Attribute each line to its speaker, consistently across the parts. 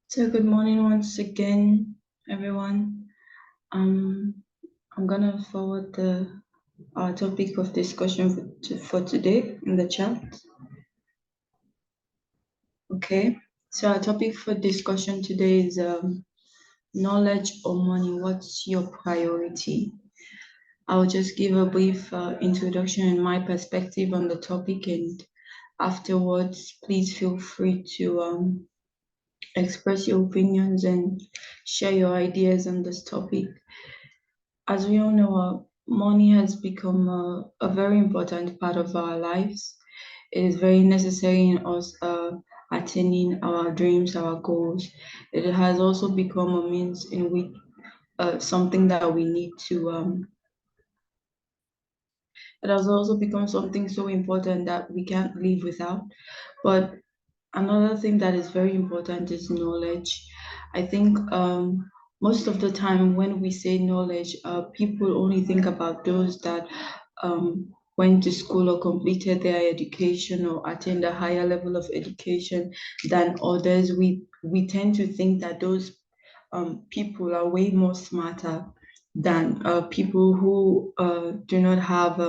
Speaker 1: So good morning once again, everyone. Um, I'm gonna forward the our topic of discussion for today in the chat. Okay. So our topic for discussion today is knowledge or money. What's your priority? I'll just give a brief introduction and my perspective on the topic, and afterwards, please feel free to express your opinions and share your ideas on this topic. As we all know, money has become a very important part of our lives. It is very necessary in us attaining our dreams, our goals. It has also become a means in which something that we need to. It has also become something so important that we can't live without. But another thing that is very important is knowledge. I think most of the time when we say knowledge, people only think about those that went to school or completed their education or attained a higher level of education than others. We tend to think that those people are way more smarter than people who do not have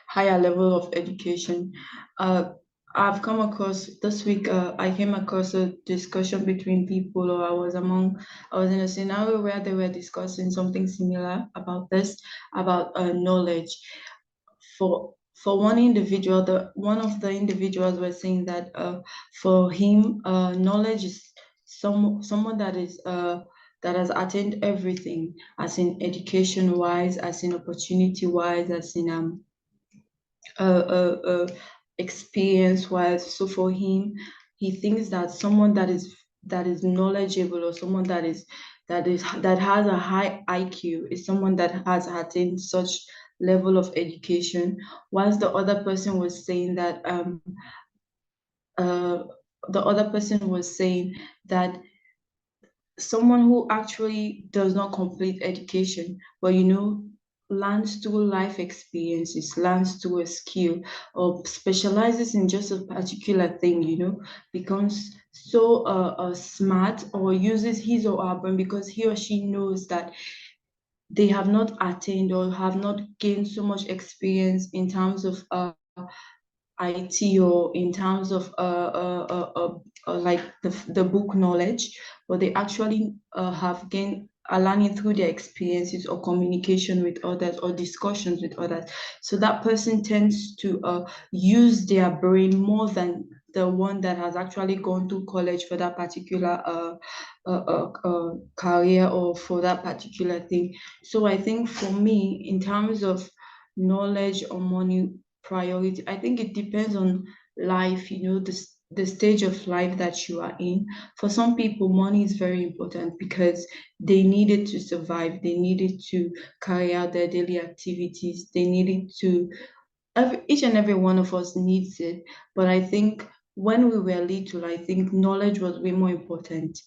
Speaker 1: higher level of education. Uh, I've come across this week. I came across a discussion between people, or I was in a scenario where they were discussing something similar about this, about knowledge. For one individual, the one of the individuals were saying that for him, knowledge is someone that is that has attained everything, as in education wise, as in opportunity wise, as in experience wise. So for him, he thinks that someone that is knowledgeable, or someone that has a high IQ, is someone that has attained such level of education, whilst the other person was saying that uh, that someone who actually does not complete education, but learns through life experiences, learns through a skill, or specializes in just a particular thing, becomes so smart, or uses his or her brain because he or she knows that they have not attained or have not gained so much experience in terms of IT, or in terms of like the book knowledge, but they actually have gained are learning through their experiences or communication with others or discussions with others. So that person tends to use their brain more than the one that has actually gone to college for that particular career, or for that particular thing. So I think for me, in terms of knowledge or money priority, I think it depends on life, the stage of life that you are in. For some people, money is very important because they need it to survive, they need it to carry out their daily activities, they need it to each and every one of us needs it. But I think when we were little, I think knowledge was way more important.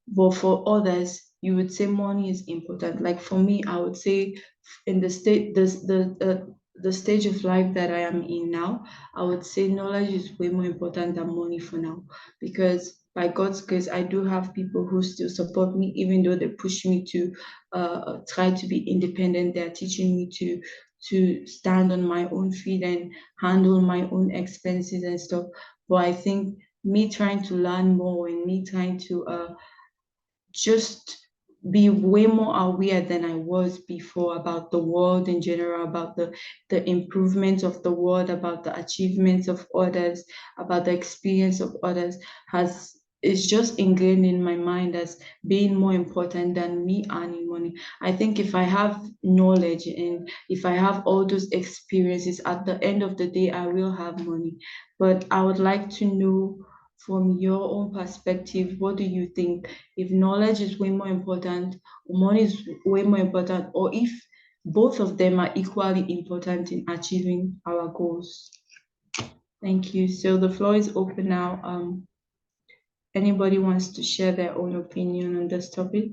Speaker 1: But for others, you would say money is important. Like for me, I would say in the stage of life that I am in now, I would say knowledge is way more important than money for now. Because by God's grace, I do have people who still support me, even though they push me to try to be independent. They're teaching me to stand on my own feet and handle my own expenses and stuff. But I think me trying to learn more, and me trying to just be way more aware than I was before about the world in general, about the improvements of the world, about the achievements of others, about the experience of others, has is just ingrained in my mind as being more important than me earning money. I think if I have knowledge, and if I have all those experiences, at the end of the day, I will have money. But I would like to know from your own perspective, what do you think? If knowledge is way more important, money is way more important, or if both of them are equally important in achieving our goals. Thank you. So the floor is open now. Anybody wants to share their own opinion on this topic?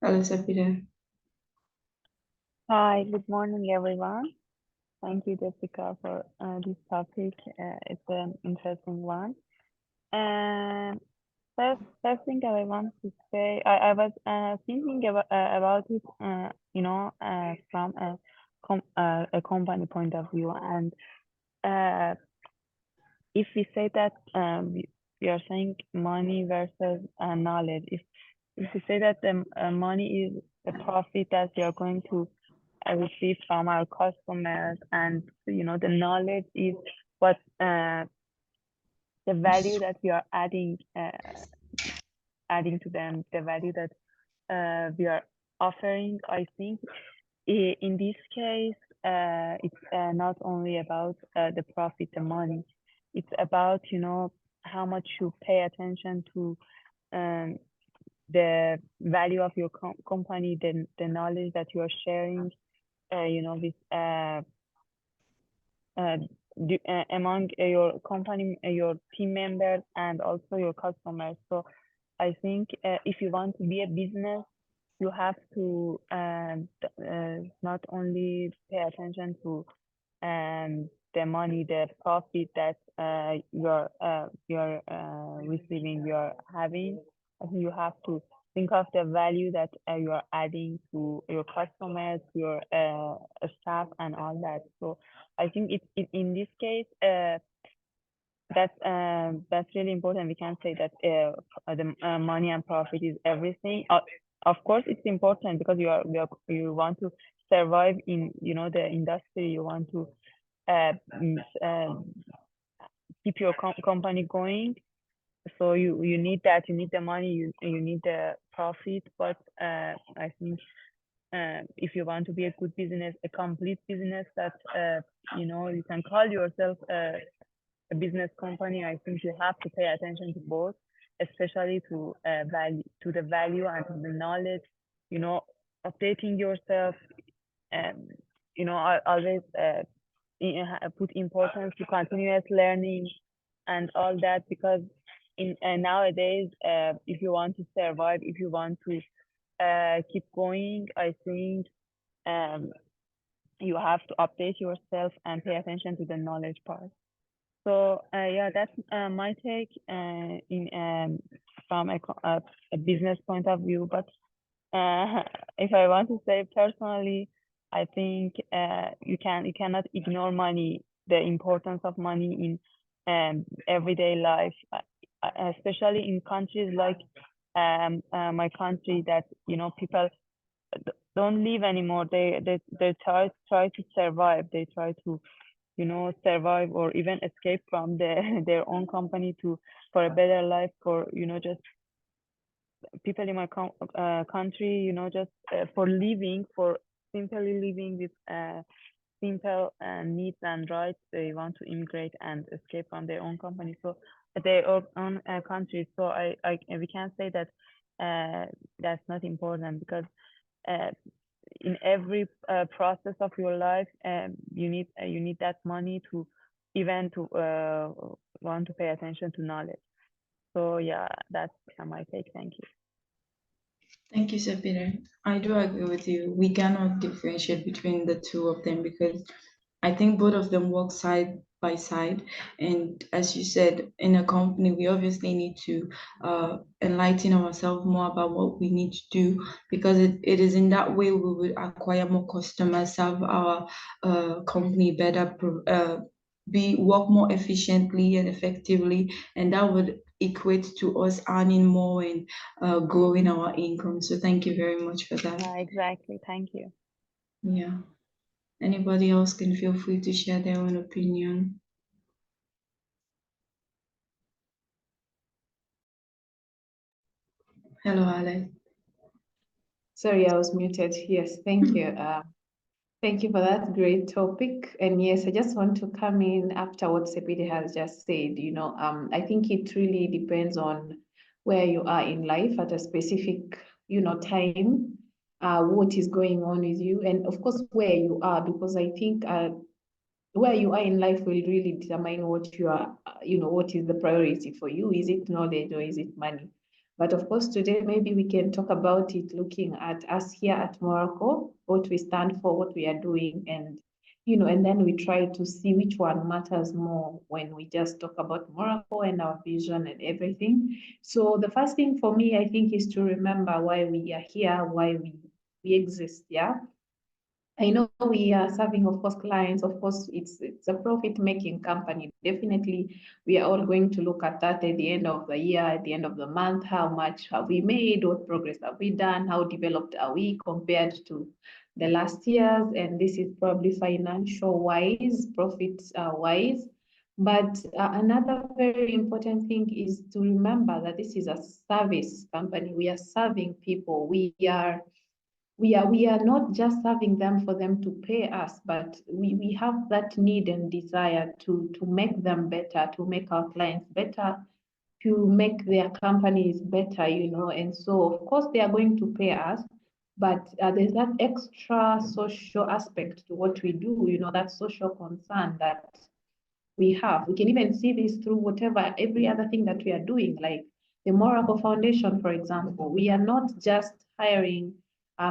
Speaker 1: Alice Peter.
Speaker 2: Hi, good morning, everyone. Thank you, Jessica, for this topic. It's an interesting one. And first thing I want to say, I was thinking about it, from a company point of view. And uh, if we say that we are saying money versus knowledge, if we say that the money is the profit that we are going to receive from our customers, and the knowledge is what the value that we are adding to them, the value that we are offering. I think in this case, it's not only about the profit, the money. It's about how much you pay attention to um, the value of your company, the knowledge that you are sharing, with uh, among your company, your team members, and also your customers. So I think if you want to be a business, you have to not only pay attention to the money, the profit that you're receiving, you're having. I think you have to think of the value that you are adding to your customers, your staff, and all that. So I think in this case, that's really important. We can say that the money and profit is everything. Of course, it's important because you want to survive in the industry. You want to uh, mm, uh, keep your company going. So you need that. You need the money. You need the profit. But I think if you want to be a good business, a complete business that you can call yourself a business company, I think you have to pay attention to both, especially to the value and to the knowledge. You know, updating yourself, and always put importance to continuous learning and all that, because in nowadays, if you want to survive, if you want to keep going, I think um, you have to update yourself and pay attention to the knowledge part. So yeah, that's my take in from a business point of view. But if I want to say personally, I think you cannot ignore money, the importance of money in everyday life, especially in countries like my country, that people don't live anymore. They try to survive. They try to survive or even escape from their own company to for a better life, for just people in my country, just for living, for simply living with simple needs and rights. They want to immigrate and escape from their own company, so their own country. So we can say that that's not important, because uh, in every process of your life, you need that money to even to want to pay attention to knowledge. So yeah, that's my take. Thank you.
Speaker 1: Thank you, Sabine. I do agree with you. We cannot differentiate between the two of them because I think both of them work side by side. And as you said, in a company, we obviously need to enlighten ourselves more about what we need to do because it is in that way we will acquire more customers, serve our company better, be work more efficiently and effectively, and that would equate to us earning more and growing our income. So thank you very much for that.
Speaker 2: Yeah, exactly. Thank you.
Speaker 1: Yeah. Anybody else can feel free to share their own opinion. Hello, Alex.
Speaker 3: Sorry, I was muted. Yes, thank you. Thank you for that great topic. And yes, I just want to come in after what Sepidi has just said. I think it really depends on where you are in life at a specific, time, what is going on with you, and of course where you are, because I think where you are in life will really determine what you are, what is the priority for you. Is it knowledge or is it money? But of course, today maybe we can talk about it looking at us here at Moracle, what we stand for, what we are doing, and and then we try to see which one matters more when we just talk about Moracle and our vision and everything. So the first thing for me, I think, is to remember why we are here, why we exist, yeah. I know we are serving, of course, clients. Of course, it's a profit-making company. Definitely, we are all going to look at that at the end of the year, at the end of the month. How much have we made? What progress have we done? How developed are we compared to the last years? And this is probably financial wise, profits wise. But another very important thing is to remember that this is a service company. We are serving people. We are not just serving them for them to pay us, but we have that need and desire to make them better, to make our clients better, to make their companies better, and so of course they are going to pay us, but there's that extra social aspect to what we do, that social concern that we have. We can even see this through every other thing that we are doing, like the Moracle Foundation, for example. We are not just hiring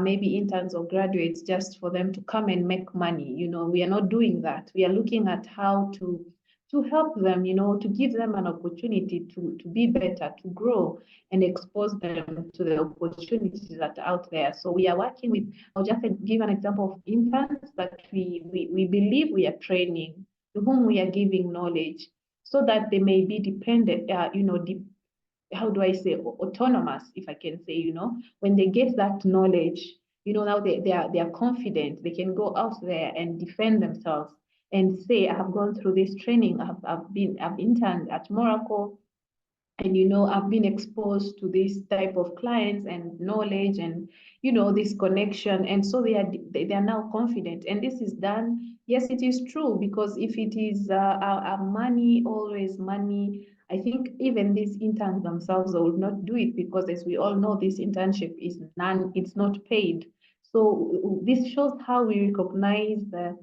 Speaker 3: maybe interns or graduates just for them to come and make money. We are not doing that. We are looking at how to help them, to give them an opportunity to be better, to grow, and expose them to the opportunities that are out there. So we are working with, I'll just give an example of interns that we believe we are training, to whom we are giving knowledge, so that they may be dependent, how do I say, autonomous, if I can say, when they get that knowledge, now they are confident, they can go out there and defend themselves and say, I have gone through this training, I've interned at Moracle, and I've been exposed to this type of clients and knowledge and this connection, and so they are now confident. And this is done, yes, it is true, because if it is money, always money, I think even these interns themselves would not do it, because as we all know, this internship it's not paid. So this shows how we recognize the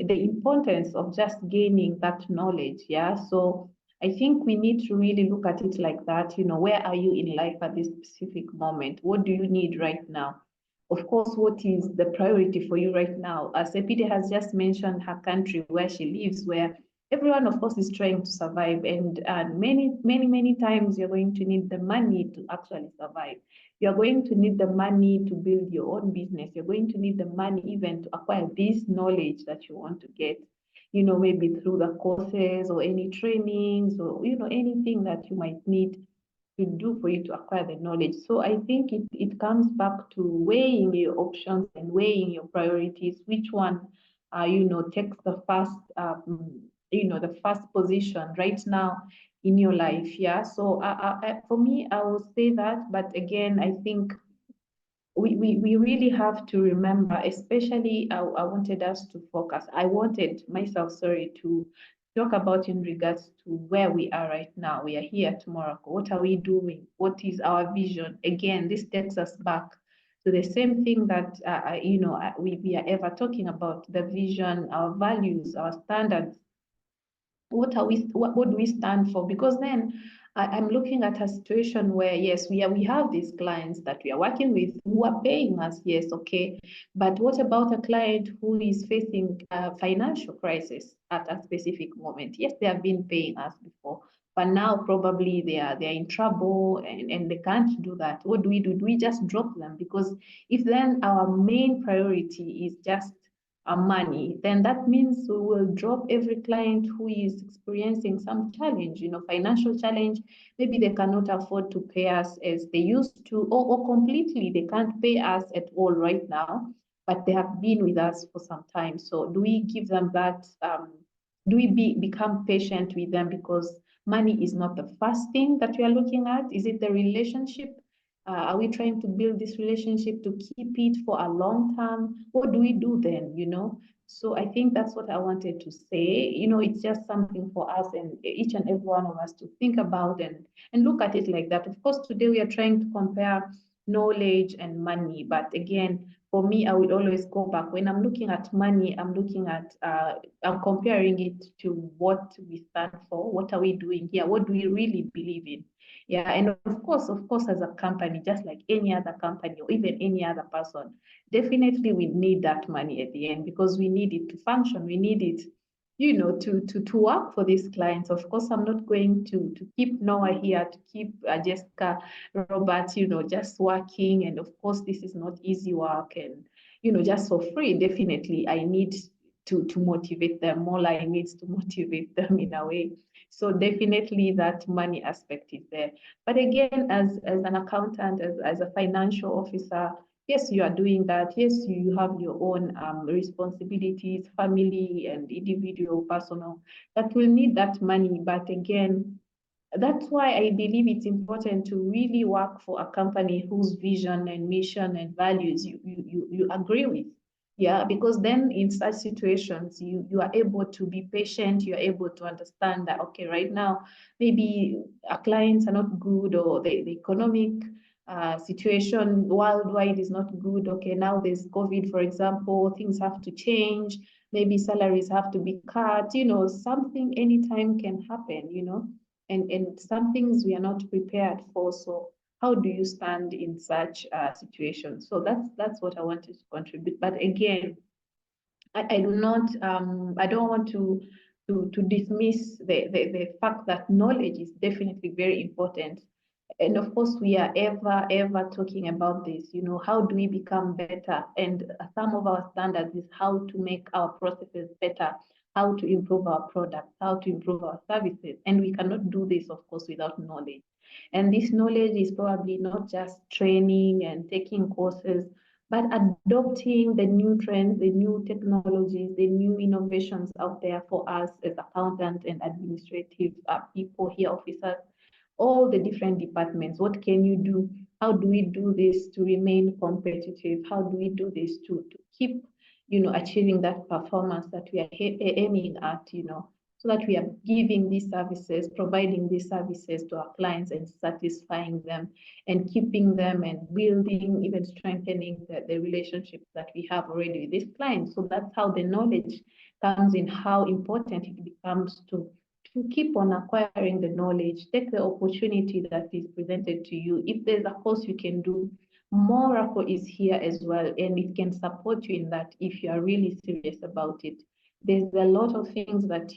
Speaker 3: importance of just gaining that knowledge. Yeah, so I think we need to really look at it like that. Where are you in life at this specific moment? What do you need right now? Of course, what is the priority for you right now? As Epide has just mentioned her country where she lives, where everyone, of course, is trying to survive. And many, many, many times you're going to need the money to actually survive. You're going to need the money to build your own business. You're going to need the money even to acquire this knowledge that you want to get, maybe through the courses or any trainings or, anything that you might need to do for you to acquire the knowledge. So I think it comes back to weighing your options and weighing your priorities, which one, takes the first position right now in your life. Yeah. So for me, I will say that, but again, I think we really have to remember, especially I wanted us to focus. I wanted myself, sorry, to talk about in regards to where we are right now. We are here tomorrow. What are we doing? What is our vision? Again, this takes us back to the same thing that, we are ever talking about, the vision, our values, our standards. What do we stand for? Because then I'm looking at a situation where, yes, we have these clients that we are working with who are paying us, yes, okay, but what about a client who is facing a financial crisis at a specific moment? Yes, they have been paying us before, but now probably they're in trouble, and they can't do that. What do we do? Do we just drop them? Because if then our main priority is just money, then that means we will drop every client who is experiencing some challenge, financial challenge. Maybe they cannot afford to pay us as they used to, or completely they can't pay us at all right now, but they have been with us for some time. So do we give them that? Do we become patient with them, because money is not the first thing that we are looking at? Is it the relationship? Are we trying to build this relationship to keep it for a long term? What do we do then, So I think that's what I wanted to say. It's just something for us and each and every one of us to think about and look at it like that. Of course, today we are trying to compare knowledge and money. But again, for me, I would always go back. When I'm looking at money, I'm looking at, I'm comparing it to what we stand for. What are we doing here? What do we really believe in? Yeah, and of course, as a company, just like any other company or even any other person, definitely we need that money at the end because we need it to function. We need it, to work for these clients. Of course, I'm not going to keep Noah here, to keep Jessica, Robert, just working. And of course, this is not easy work and, just for free. Definitely, I need to motivate them. Mola needs to motivate them in a way. So definitely that money aspect is there. But again, as an accountant, as a financial officer, yes, you are doing that. Yes, you have your own responsibilities, family and individual, personal, that will need that money. But again, that's why I believe it's important to really work for a company whose vision and mission and values you agree with. Yeah, because then in such situations, you are able to be patient, you are able to understand that, okay, right now, maybe our clients are not good, or the economic situation worldwide is not good. Okay, now there's COVID, for example, things have to change, maybe salaries have to be cut, something anytime can happen, and some things we are not prepared for. So how do you stand in such situations? So that's what I wanted to contribute. But again, I do not I don't want to dismiss the fact that knowledge is definitely very important. And of course, we are ever talking about this, how do we become better? And some of our standards is how to make our processes better, how to improve our products, how to improve our services. And we cannot do this, of course, without knowledge. And this knowledge is probably not just training and taking courses, but adopting the new trends, the new technologies, the new innovations out there for us as accountants and administrative people here, officers, all the different departments. What can you do? How do we do this to remain competitive? How do we do this to keep, achieving that performance that we are aiming at, so that we are giving these services, providing these services to our clients and satisfying them and keeping them and building, even strengthening the relationships that we have already with these clients. So that's how the knowledge comes in, how important it becomes to keep on acquiring the knowledge, take the opportunity that is presented to you. If there's a course you can do, Moracle is here as well, and it can support you in that if you are really serious about it. There's a lot of things that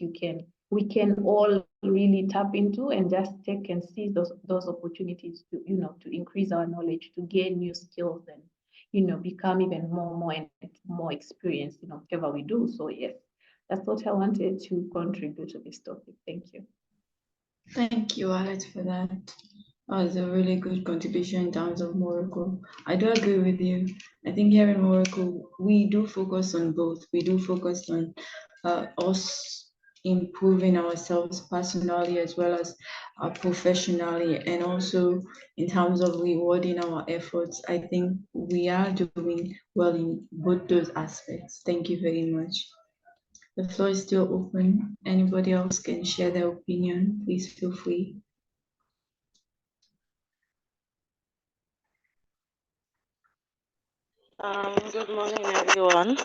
Speaker 3: we can all really tap into and just take and seize those opportunities to, to increase our knowledge, to gain new skills and, become even more experienced in whatever we do. So yes, that's what I wanted to contribute to this topic. Thank you.
Speaker 1: Thank you, Alex, for that. That was a really good contribution in terms of Moracle. I do agree with you. I think here in Moracle, we do focus on both. We do focus on us improving ourselves personally as well as professionally, and also in terms of rewarding our efforts. I think we are doing well in both those aspects. Thank you very much. The floor is still open. Anybody else can share their opinion. Please feel free.
Speaker 4: Good morning, everyone.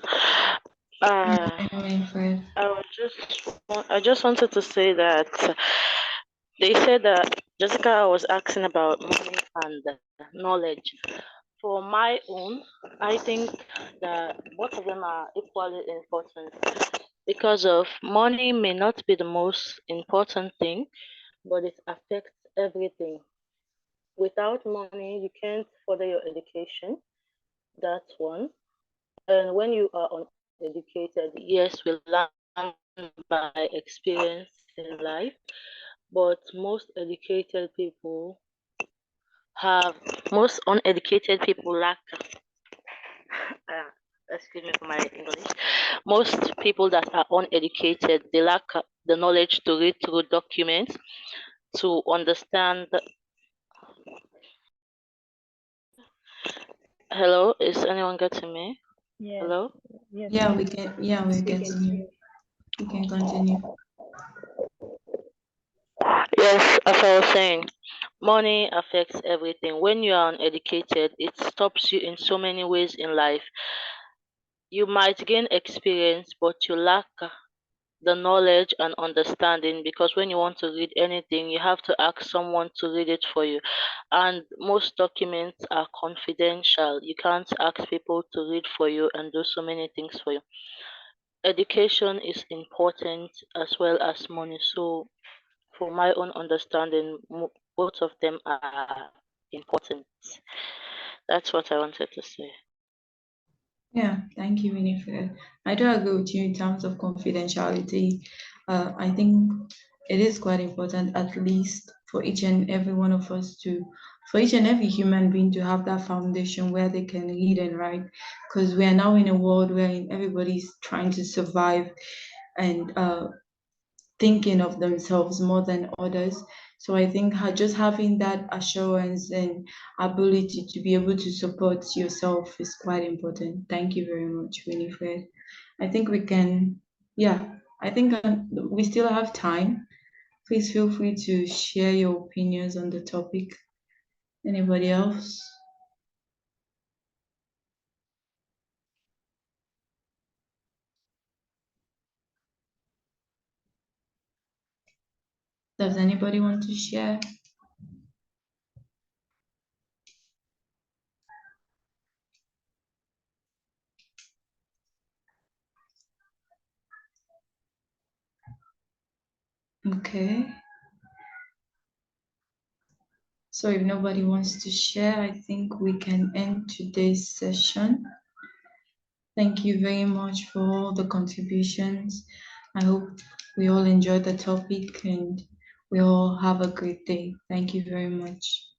Speaker 1: Good morning, Fred.
Speaker 4: I just wanted to say that they said that Jessica was asking about money and knowledge. For my own, I think that both of them are equally important because of money may not be the most important thing, but it affects everything. Without money, you can't further your education. That's one. And when you are uneducated, yes, we learn by experience in life, but most uneducated people lack, excuse me for my English, most people that are uneducated, they lack the knowledge to read through documents, to understand. Hello, is anyone getting me?
Speaker 2: Yes.
Speaker 4: Hello?
Speaker 2: Yes.
Speaker 1: Yeah, we can. Yeah, we can
Speaker 2: can
Speaker 1: continue. We can continue.
Speaker 4: Yes, as I was saying, money affects everything. When you are uneducated, it stops you in so many ways in life. You might gain experience, but you lack the knowledge and understanding, because when you want to read anything, you have to ask someone to read it for you. And most documents are confidential. You can't ask people to read for you and do so many things for you. Education is important as well as money. So, for my own understanding, both of them are important. That's what I wanted to say.
Speaker 1: Yeah, thank you, Winifred. I do agree with you in terms of confidentiality. I think it is quite important, at least for each and every one of us for each and every human being to have that foundation where they can lead and write. Because we are now in a world where everybody's trying to survive and thinking of themselves more than others. So I think just having that assurance and ability to be able to support yourself is quite important. Thank you very much, Winifred. I think we can, yeah, I think we still have time. Please feel free to share your opinions on the topic. Anybody else? Does anybody want to share? Okay. So if nobody wants to share, I think we can end today's session. Thank you very much for all the contributions. I hope we all enjoyed the topic and we all have a great day. Thank you very much.